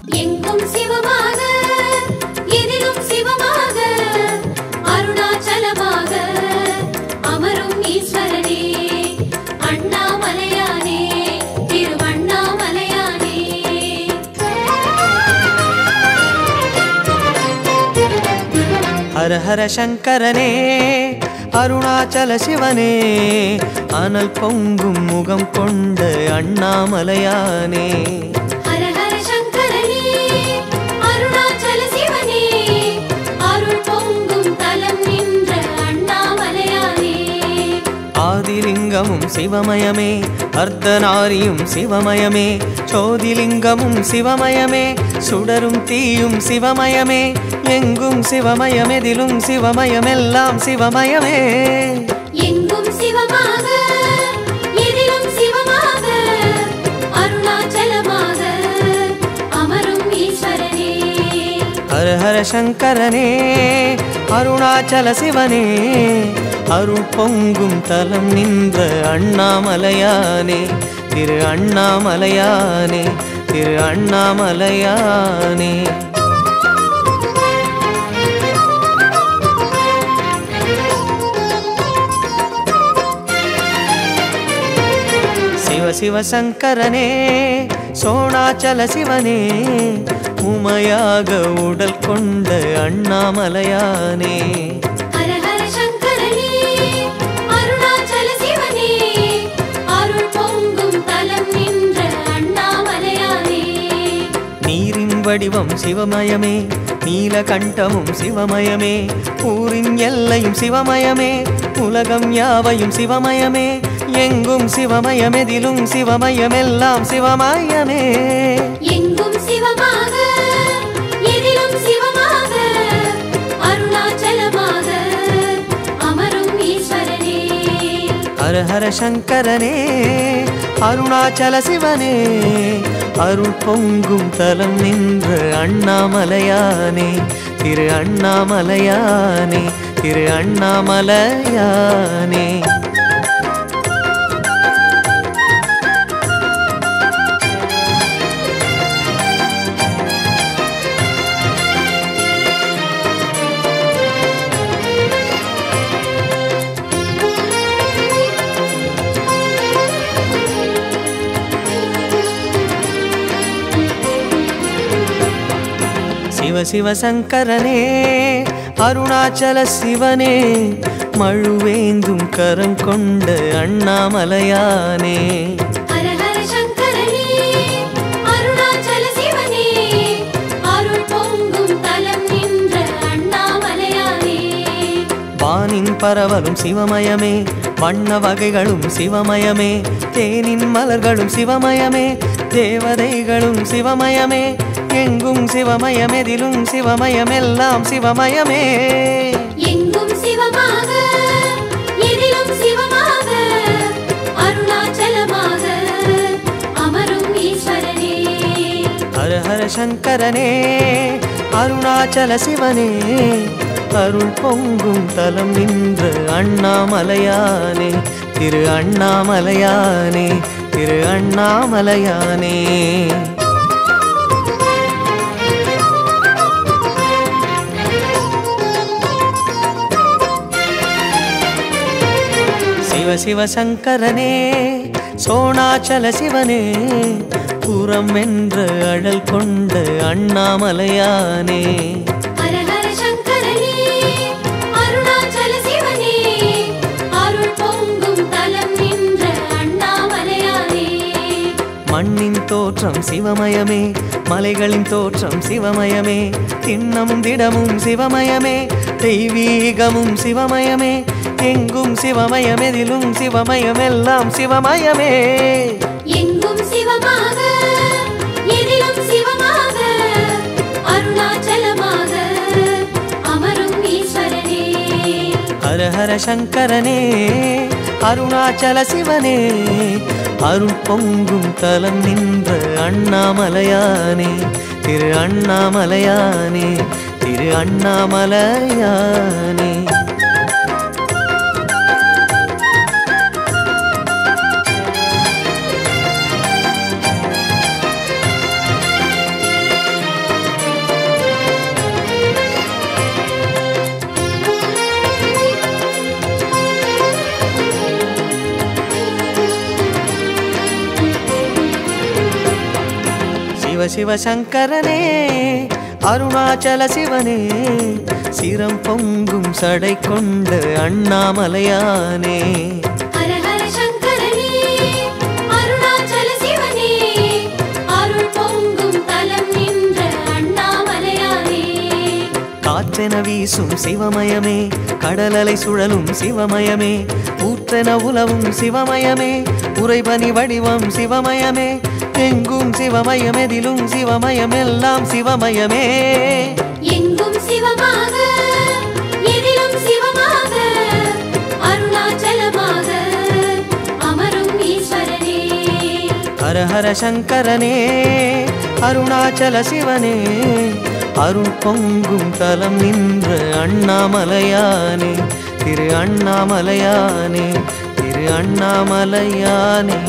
எங்கும் சிவமாக எதிலும் சிவமாக அருணாச்சலமாக அமரும் ஈஸ்வரனே அண்ணாமலையானே திருவண்ணாமலையானே. ஹர ஹர சங்கரனே அருணாச்சல சிவனே அனல் பொங்கும் முகம் கொண்ட அண்ணாமலையானே. ஹர ஹர சங்கரனே அருணாச்சல சிவனே அருள் பொங்கும் தலம் நின்ற அண்ணாமலையானே. ஆதிலிங்கமும் சிவமயமே அர்த்தநாரியும் சிவமயமே சோதிலிங்கமும் சிவமயமே சுடரும் தீயும் சிவமயமே எங்கும் சிவமயமெதிலும் சிவமயமெல்லாம் சிவமயமே. எங்கும் சிவமாக எதிலும் சிவமாக அருணாச்சலமாக அமரும் ஈஸ்வரனே. ஹர ஹர சங்கரனே அருணாச்சல சிவனே அருள் பொங்கும் தலம் நின்ற அண்ணாமலையானே திரு அண்ணாமலையானே திரு அண்ணாமலையானே. சிவ சிவ சங்கரனே சோணாச்சல சிவனே உமையாக உடல் கொண்ட அண்ணாமலையானே. ஹர ஹர சங்கரனே அருணாச்சல சிவனே அருள் பொங்கும் தலம் நின்ற அண்ணாமலையானே. நீரின் வடிவம் சிவமயமே நீலகண்டமும் சிவமயமே ஊரின் எல்லையும் சிவமயமே உலகம் யாவையும் சிவமயமே எங்கும் சிவமயமெதிலும் சிவமயமெல்லாம் சிவமயமே. எங்கும் சிவமாக எதிலும் சிவமாக அருணாச்சலமாக அமரும் ஈஸ்வரனே. ஹர ஹர சங்கரனே அருணாச்சல சிவனே அருள் பொங்கும் தலம் நின்ற அண்ணாமலையானே திரு அண்ணாமலையானே திரு அண்ணாமலையானே. சிவ சிவ சங்கரனே அருணாச்சல சிவனே மழுவேந்தும் கரம் கொண்ட அண்ணாமலையானே. ஹர ஹர சங்கரனே அருணாச்சல சிவனே அருள் பொங்கும் தலம் நின்ற அண்ணாமலையானே. வானின் பரவலும் சிவமயமே வண்ண வகைகளும் சிவமயமே தேனின் மலர்களும் சிவமயமே தேவதைகளும் சிவமயமே எங்கும் சிவமயமெதிலும் சிவமயமெல்லாம் சிவமயமே. எங்கும் சிவமாக எதிலும் சிவமாக அருணாச்சலமாக அமரும் ஈஸ்வரனே. ஹர ஹர சங்கரனே அருணாச்சல சிவனே அருள் பொங்கும் தலம் நின்ற அண்ணாமலையானே திரு அண்ணாமலையானே திரு அண்ணாமலையானே. சிவ சிவ சங்கரனே சோணாச்சல சிவனே புறம் என்ற அழல் கொண்ட அண்ணாமலையானே. ஹர ஹர சங்கரனே அருணாச்சல சிவனே அருள் பொங்கும் தலம் நின்ற அண்ணாமலையானே. மண்ணின் தோற்றம் சிவமயமே மலைகளின் தோற்றம் சிவமயமே திண்ணமும் திடமும் சிவமயமே தெய்வீகமும் சிவமயமே எங்கும் சிவமயமெதிலும் சிவமயமெல்லாம் சிவமயமே. எங்கும் சிவமாக எதிலும் சிவமாக அருணாச்சலமாக அமரும் ஈஸ்வரனே. ஹர ஹர சங்கரனே அருணாச்சல சிவனே அருள் பொங்கும் தலம் நின்ற அண்ணாமலையானே திரு அண்ணாமலையானே திரு அண்ணாமலையானே. சிவ சிவ சங்கரனே அருணாச்சல சிவனே சிரம் பொங்கும் சடை கொண்ட அண்ணாமலையானே ஹர ஹர சங்கரனே அருணாச்சல சிவனே அருள் பொங்கும் தலம் நின்ற அண்ணாமலையானே காற்றென வீசும் சிவமயமே கடலலை சுழலும் சிவமயமே ஊற்றென உலவும் சிவமயமே உறைபனி வடிவம் சிவமயமே எங்கும் சிவமயம் எதிலும் சிவமயம் எல்லாம் சிவமயமே எங்கும் சிவமாக எதிலும் சிவமாக அருணாச்சலமாக அமரும் ஈஸ்வரனே ஹர ஹர சங்கரனே அருணாச்சல சிவனே அருள் பொங்கும் தலம் நின்ற அண்ணாமலையானே திரு அண்ணாமலையானே திரு அண்ணாமலையானே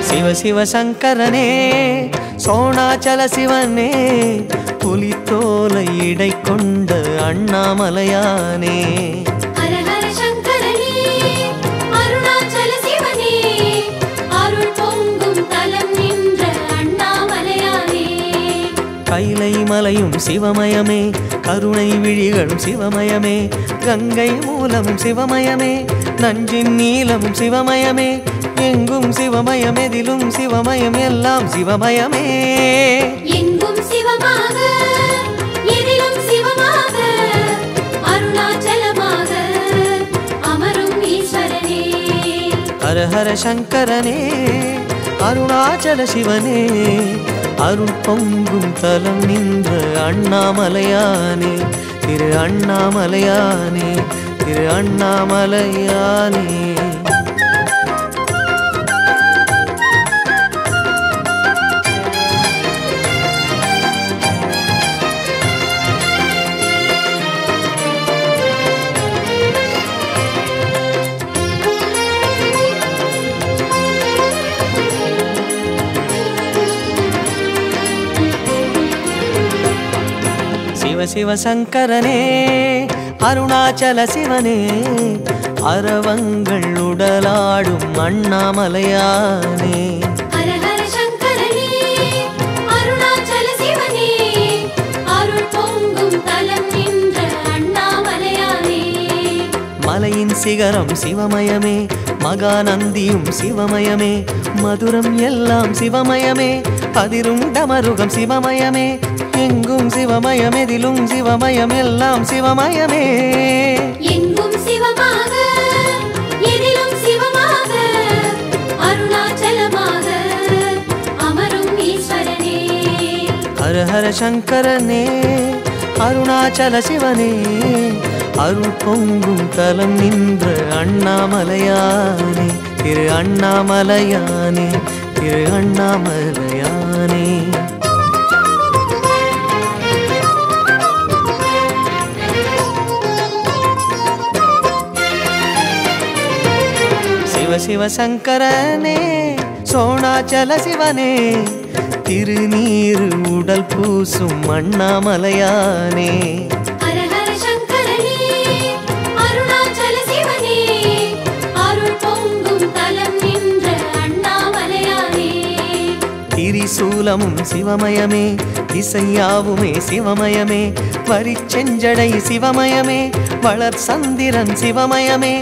சிவ சிவ சங்கரனே சோணாச்சல சிவனே புலித்தோலை இடை கொண்ட அண்ணாமலையானே ஹர ஹர சங்கரனே அருணாச்சல சிவனே அருள் பொங்கும் தலம் நின்ற அண்ணாமலையானே கைலை மலையும் சிவமயமே கருணை விழிகளும் சிவமயமே கங்கை மூலமும் சிவமயமே நஞ்சின் நீலமும் சிவமயமே எங்கும் சிவமயம் எதிலும் சிவமயம் எல்லாம் சிவமயமே எங்கும் சிவமாக எதிலும் சிவமாக அருணாச்சலமாக அமரும் ஈஸ்வரனே ஹர ஹர சங்கரனே அருணாச்சல சிவனே அருள் பொங்கும் தலம் நின்ற அண்ணாமலையானே திரு அண்ணாமலையானே திரு அண்ணாமலையானே சிவ சிவ சங்கரனே அருணாச்சல சிவனே அரவங்கள் உடலாடும் அண்ணாமலையானே ஹர ஹர சங்கரனே அருணாச்சல சிவனே அருள் பொங்கும் தலம் நின்ற அண்ணாமலையானே மலையின் சிகரம் சிவமயமே மகாநந்தியும் சிவமயமே மதுரம் எல்லாம் சிவமயமே அதிரும் டமருகம் சிவமயமே எங்கும் சிவமயம் எதிலும் சிவமயம் எல்லாம் சிவமயமே எங்கும் சிவமாக எதிலும் சிவமாக அருணாச்சலமாக அமரும் ஈஸ்வரனே ஹர ஹர சங்கரனே அருணாச்சல சிவனே அருள் பொங்கும் தலம் நின்ற அண்ணாமலையானே திரு அண்ணாமலையானே திரு அண்ணாமலையானே சிவ சிவ சங்கரனே சோணாச்சல சிவனே திருநீரு உடல் பூசும் அண்ணாமலையானே ஹர ஹர சங்கரனே அருணாச்சல சிவனே அருள் பொங்கும் தலம் நின்ற அண்ணாமலையானே திரிசூலமும் சிவமயமே இசையாவுமே சிவமயமே வரிச்செஞ்சடை சிவமயமே வளர் சந்திரன் சிவமயமே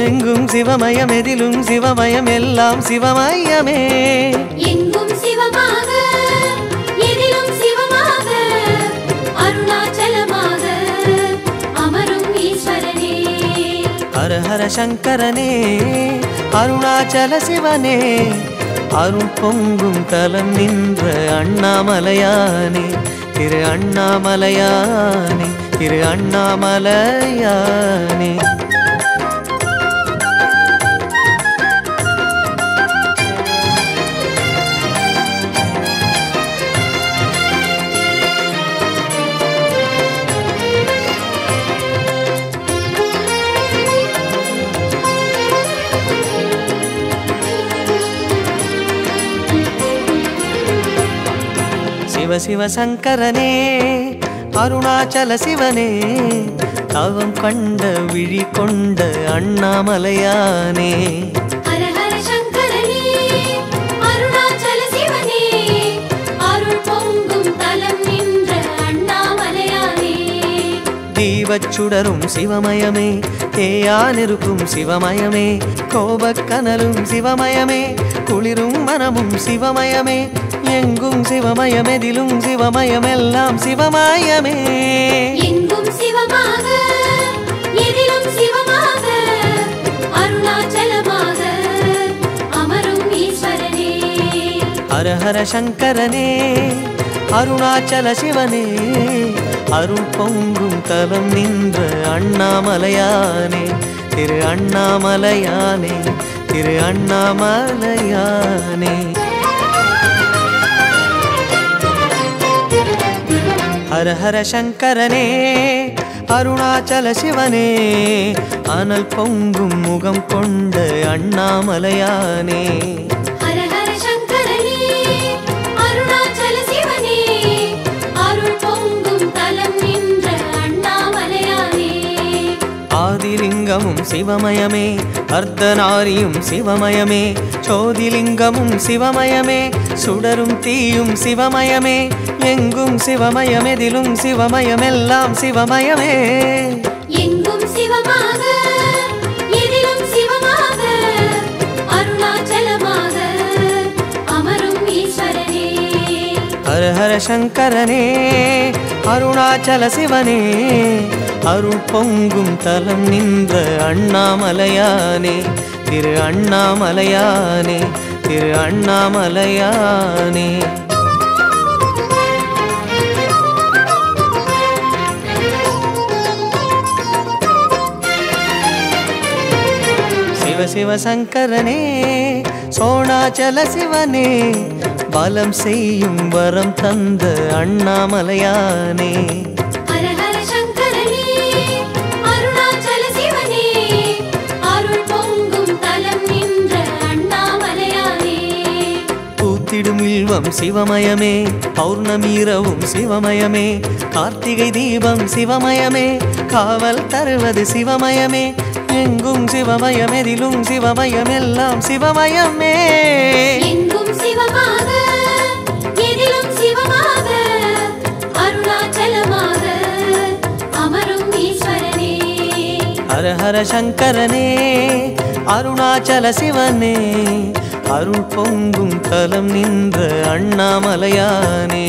எங்கும் சிவமயம் எதிலும் சிவமயம் எல்லாம் சிவமயமே எங்கும் சிவமாக எதிலும் சிவமாக அருணாச்சலமாக அமரும் ஈஸ்வரனே ஹர ஹர சங்கரனே அருணாச்சல சிவனே அருள் பொங்கும் தலம் நின்ற அண்ணாமலையானே திரு அண்ணாமலையானே திரு அண்ணாமலையானே சிவ சிவ சங்கரனே அருணாச்சல சிவனே தவம் கண்ட விழி கொண்ட அண்ணாமலையானே ஹர ஹர சங்கரனே அருணாச்சல சிவனே அருள் பொங்கும் தலம் நின்ற அண்ணாமலையானே தீவச்சுடரும் சிவமயமே தேயானிருக்கும் சிவமயமே கோபக்கனலும் சிவமயமே குளிரும் மனமும் சிவமயமே எங்கும் சிவமயமெதிலும் சிவமயமெல்லாம் சிவமயமே எங்கும் சிவமாக எதிலும் சிவமாக அருணாச்சலமாக அமரும் ஈஸ்வரனே ஹர ஹர சங்கரனே அருணாச்சல சிவனே அருள் பொங்கும் தலம் நின்ற அண்ணாமலையானே திரு அண்ணாமலையானே திரு அண்ணாமலையானே ஹர ஹர சங்கரனே அருணாச்சல சிவனே அனல் பொங்கும் முகம் கொண்ட அண்ணாமலையானே ஹர ஹர சங்கரனே அருணாச்சல சிவனே அருள் பொங்கும் தலம் நின்ற அண்ணாமலையானே ஆதிலிங்கமும் சிவமயமே அர்த்தநாரியும் சிவமயமே சோதிலிங்கமும் சிவமயமே சுடரும் தீயும் சிவமயமே எங்கும் சிவமயமெதிலும் சிவமயமெல்லாம் சிவமயமே எங்கும் சிவமாக எதிலும் சிவமாக அருணாச்சலமாக அமரும் ஈஸ்வரனே ஹர ஹர சங்கரனே அருணாச்சல சிவனே அருள் பொங்கும் தலம் நின்ற அண்ணாமலையானே திரு அண்ணாமலையானே திரு அண்ணாமலையானே சிவ சிவ சங்கரனே சோணாச்சல சிவனே பலம் செய்யும் வரம் தந்த அண்ணாமலையானே ஹர ஹர சங்கரனே அருணாச்சல சிவனே அருள் பொங்கும் தலம் நின்ற அண்ணாமலையானே பூத்திடும் இல்வம் சிவமயமே பௌர்ணமீரவும் சிவமயமே கார்த்திகை தீபம் சிவமயமே காவல் தருவது சிவமயமே எங்கும் சிவமயமெதிலும் சிவமயமெல்லாம் சிவமயமே எங்கும் சிவமாக எதிலும் சிவமாக அருணாச்சலமாக அமரும் ஈஸ்வரனே ஹர ஹர சங்கரனே அருணாச்சல சிவனே அருள் பொங்கும் தலம் நின்ற அண்ணாமலையானே